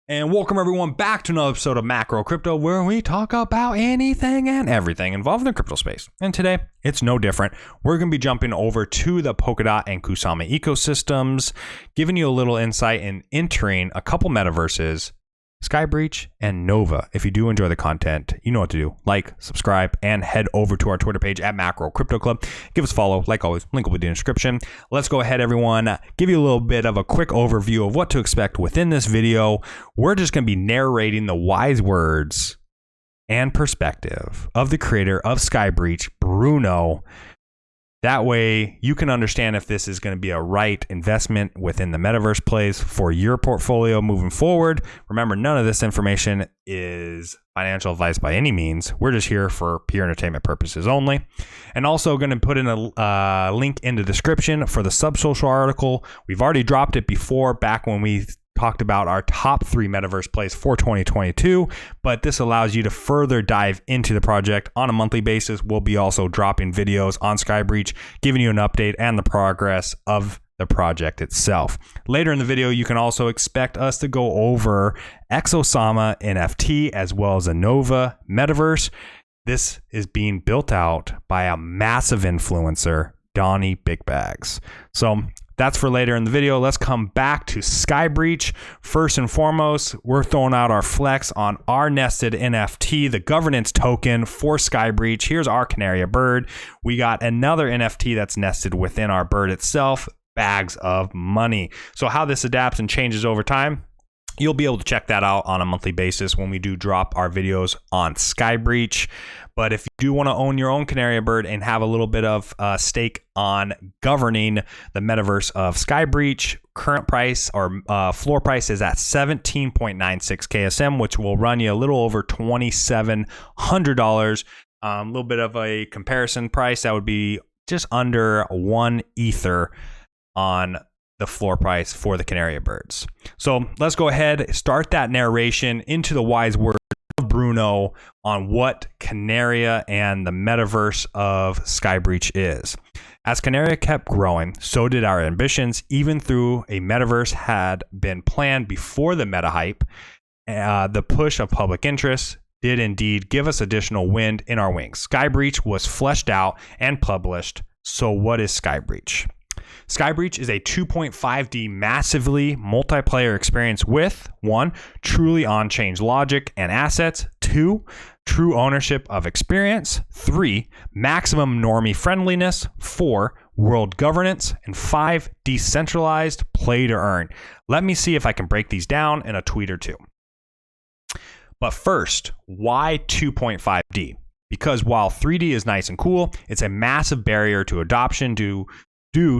And welcome everyone back to another episode of Macro Crypto, where we talk about anything and everything involved in the crypto space. And today, it's no different. We're going to be jumping over to the Polkadot and Kusama ecosystems, giving you a little insight in entering a couple metaverses, Skybreach and Nova. If you do enjoy the content, you know what to do. Like, subscribe, and head over to our Twitter page at Macro Crypto Club. Give us a follow. Like always, link will be in the description. Let's go ahead, everyone. Give you a little bit of a quick overview of what to expect within this video. We're just going to be narrating the wise words and perspective of the creator of Skybreach, Bruno. That way, you can understand if this is going to be a right investment within the metaverse plays for your portfolio moving forward. Remember, none of this information is financial advice by any means. We're just here for pure entertainment purposes only. And also going to put in a link in the description for the Subsocial article. We've already dropped it before, back when we talked about our top 3 metaverse plays for 2022, but this allows you to further dive into the project on a monthly basis. We'll be also dropping videos on Skybreach, giving you an update and the progress of the project itself. Later in the video, you can also expect us to go over Exosama NFT as well as a Nova metaverse. This is being built out by a massive influencer, Donnie Big Bags. So that's for later in the video. Let's come back to Skybreach. First and foremost, we're throwing out our flex on our nested NFT, the governance token for Skybreach. Here's our Canary bird. We got another NFT that's nested within our bird itself, bags of money. So how this adapts and changes over time, you'll be able to check that out on a monthly basis when we do drop our videos on Skybreach. But if you do want to own your own Canary bird and have a little bit of stake on governing the metaverse of Skybreach, current price or floor price is at 17.96 KSM, which will run you a little over $2,700. A little bit of a comparison price, that would be just under 1 Ether on the floor price for the Canary birds. So let's go ahead, start that narration into the wise words of Bruno on what Canaria and the metaverse of Skybreach is. As Canaria kept growing, so did our ambitions, even through a metaverse had been planned before the meta hype. The push of public interest did indeed give us additional wind in our wings. Skybreach was fleshed out and published. So what is Skybreach? Skybreach is a 2.5D massively multiplayer experience with 1. Truly on-chain logic and assets, 2. True ownership of experience, 3. Maximum normie friendliness, 4. World governance, and 5. Decentralized play to earn. Let me see if I can break these down in a tweet or two. But first, why 2.5D? Because while 3D is nice and cool, it's a massive barrier to adoption due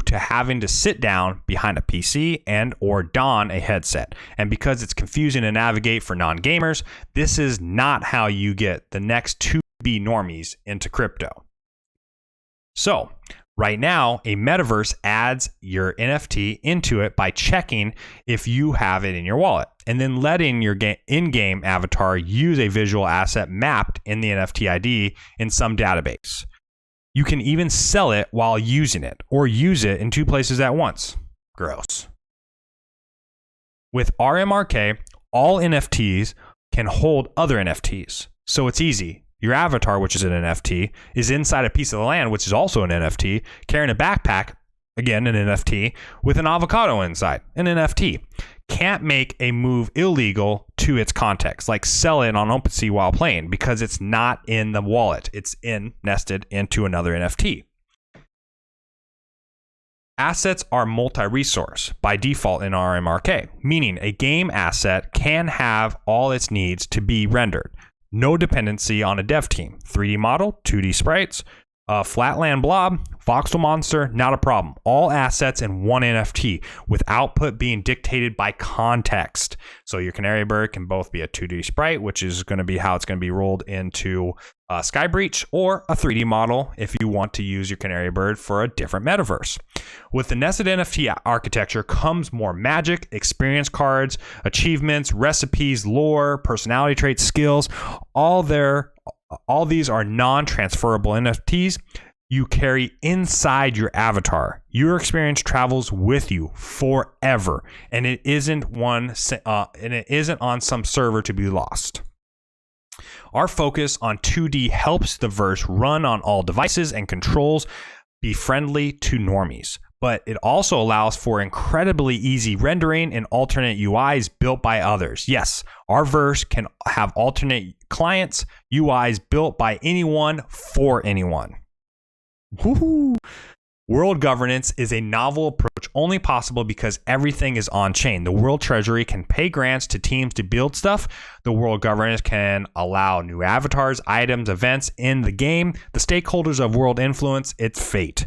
to having to sit down behind a PC and or don a headset. And because it's confusing to navigate for non-gamers, this is not how you get the next 2B normies into crypto. So right now, a metaverse adds your NFT into it by checking if you have it in your wallet, and then letting your in-game avatar use a visual asset mapped in the NFT ID in some database. You can even sell it while using it, or use it in 2 places at once. Gross. With RMRK, all NFTs can hold other NFTs. So it's easy. Your avatar, which is an NFT, is inside a piece of the land, which is also an NFT, carrying a backpack, again an NFT, with an avocado inside, an NFT. Can't make a move illegal to its context, like sell it on OpenSea while playing, because it's not in the wallet. It's nested into another NFT. Assets are multi-resource by default in RMRK, meaning a game asset can have all its needs to be rendered. No dependency on a dev team. 3D model, 2D sprites, Flatland blob, voxel monster, not a problem. All assets in one NFT with output being dictated by context. So your Canary bird can both be a 2D sprite, which is going to be how it's going to be rolled into Skybreach, or a 3D model if you want to use your Canary bird for a different metaverse. With the nested NFT architecture comes more magic, experience cards, achievements, recipes, lore, personality traits, skills. All these are non-transferable NFTs you carry inside your avatar. Your experience travels with you forever, and it isn't on some server to be lost. Our focus on 2D helps the verse run on all devices and controls be friendly to normies, but it also allows for incredibly easy rendering and alternate UIs built by others. Yes, our verse can have alternate clients, UIs built by anyone for anyone. Woohoo! World governance is a novel approach only possible because everything is on-chain. The World Treasury can pay grants to teams to build stuff. The world governance can allow new avatars, items, events in the game. The stakeholders of world influence its fate.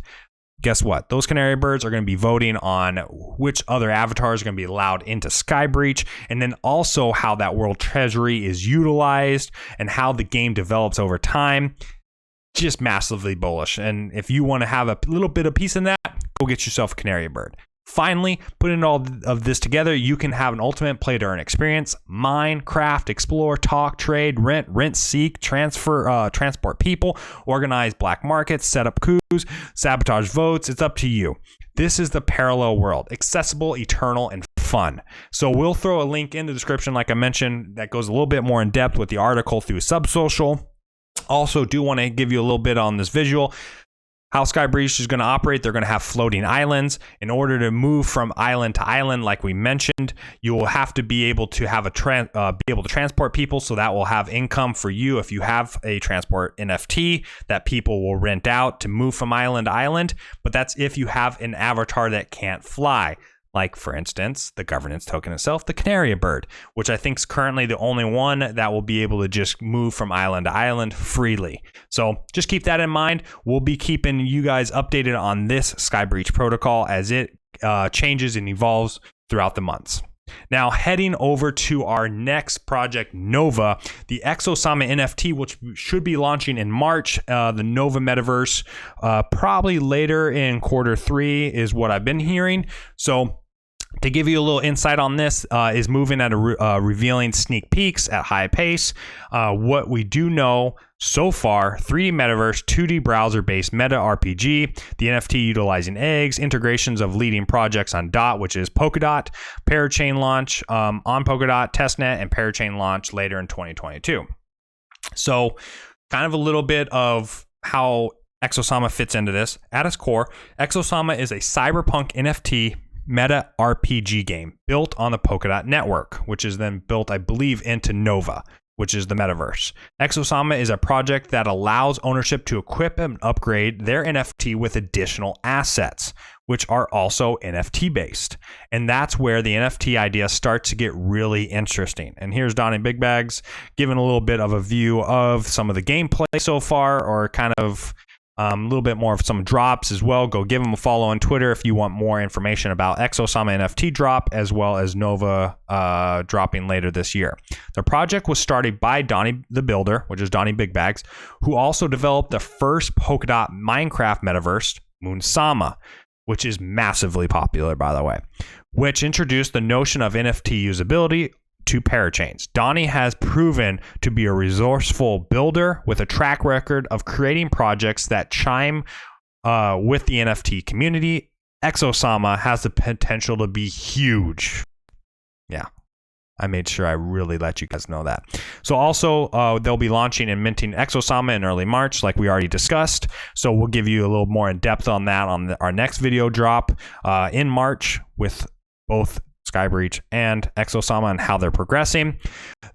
Guess what? Those canary birds are going to be voting on which other avatars are going to be allowed into Skybreach, and then also how that World Treasury is utilized and how the game develops over time. Just massively bullish. And if you want to have a little bit of piece in that, go get yourself a canary bird. Finally, putting all of this together, you can have an ultimate play to earn experience: mine, craft, explore, talk, trade, rent, seek, transport people, organize black markets, set up coups, sabotage votes. It's up to you. This is the parallel world, accessible, eternal, and fun. So we'll throw a link in the description, like I mentioned, that goes a little bit more in depth with the article through Subsocial. Also, do want to give you a little bit on this visual. How Skybreach is going to operate, they're going to have floating islands. In order to move from island to island, like we mentioned, you will have to be able to have be able to transport people. So that will have income for you if you have a transport NFT that people will rent out to move from island to island. But that's if you have an avatar that can't fly. Like, for instance, the governance token itself, the canary bird, which I think is currently the only one that will be able to just move from island to island freely. So just keep that in mind. We'll be keeping you guys updated on this Skybreach protocol as it changes and evolves throughout the months. Now, heading over to our next project, Nova, the Exosama NFT, which should be launching in March. The Nova Metaverse, probably later in Q3 is what I've been hearing. So to give you a little insight on this, is moving at revealing sneak peeks at high pace. What we do know so far: 3D Metaverse, 2D browser-based meta RPG, the NFT utilizing eggs, integrations of leading projects on DOT, which is Polkadot, Parachain launch on Polkadot, testnet, and Parachain launch later in 2022. So kind of a little bit of how Exosama fits into this. At its core, Exosama is a cyberpunk NFT meta RPG game built on the Polkadot network, which is then built, I believe, into Nova, which is the metaverse. Exosama is a project that allows ownership to equip and upgrade their NFT with additional assets, which are also NFT based. And that's where the NFT idea starts to get really interesting. And here's Donnie Big Bags giving a little bit of a view of some of the gameplay so far, or kind of a little bit more of some drops as well. Go give them a follow on Twitter if you want more information about Exosama NFT drop, as well as Nova dropping later this year. The project was started by Donnie the Builder, which is Donnie Big Bags, who also developed the first Polkadot Minecraft metaverse, Moonsama, which is massively popular, by the way, which introduced the notion of NFT usability to parachains. Donnie has proven to be a resourceful builder with a track record of creating projects that chime with the NFT community. Exosama has the potential to be huge. Yeah, I made sure I really let you guys know that. So also, they'll be launching and minting Exosama in early March, like we already discussed. So we'll give you a little more in depth on that on our next video drop in March with both Skybreach and Exosama and how they're progressing.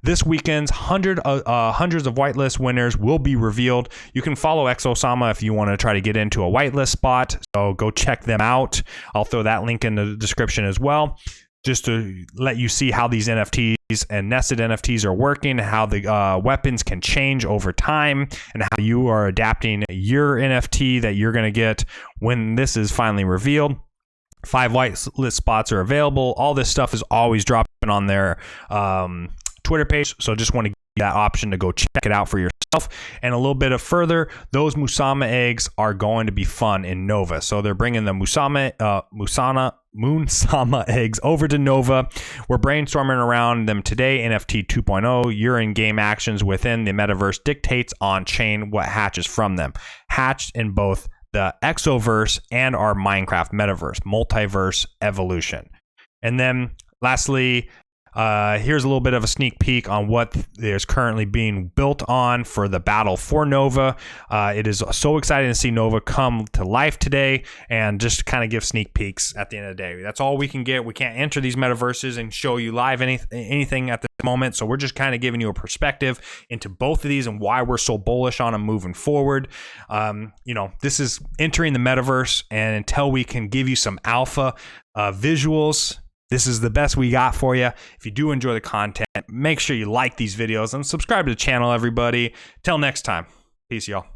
This weekend's hundreds of whitelist winners will be revealed. You can follow Exosama if you want to try to get into a whitelist spot, so go check them out. I'll throw that link in the description as well, just to let you see how these NFTs and nested NFTs are working, how the weapons can change over time, and how you are adapting your NFT that you're going to get when this is finally revealed. 5 whitelist spots are available. All this stuff is always dropping on their Twitter page, so just want to give you that option to go check it out for yourself. And a little bit of further, those Moonsama eggs are going to be fun in Nova. So they're bringing the Moonsama eggs over to Nova. We're brainstorming around them today. NFT 2.0, your in-game actions within the metaverse dictates on-chain what hatches from them. Hatched in both the Exoverse, and our Minecraft Metaverse, Multiverse Evolution. And then lastly, here's a little bit of a sneak peek on what is currently being built on for the battle for Nova. It is so exciting to see Nova come to life today, and just kind of give sneak peeks at the end of the day. That's all we can get. We can't enter these metaverses and show you live anything at the moment, so we're just kind of giving you a perspective into both of these and why we're so bullish on them moving forward. This is entering the metaverse, and until we can give you some alpha visuals, this is the best we got for you. If you do enjoy the content, make sure you like these videos and subscribe to the channel, everybody. Till next time. Peace, y'all.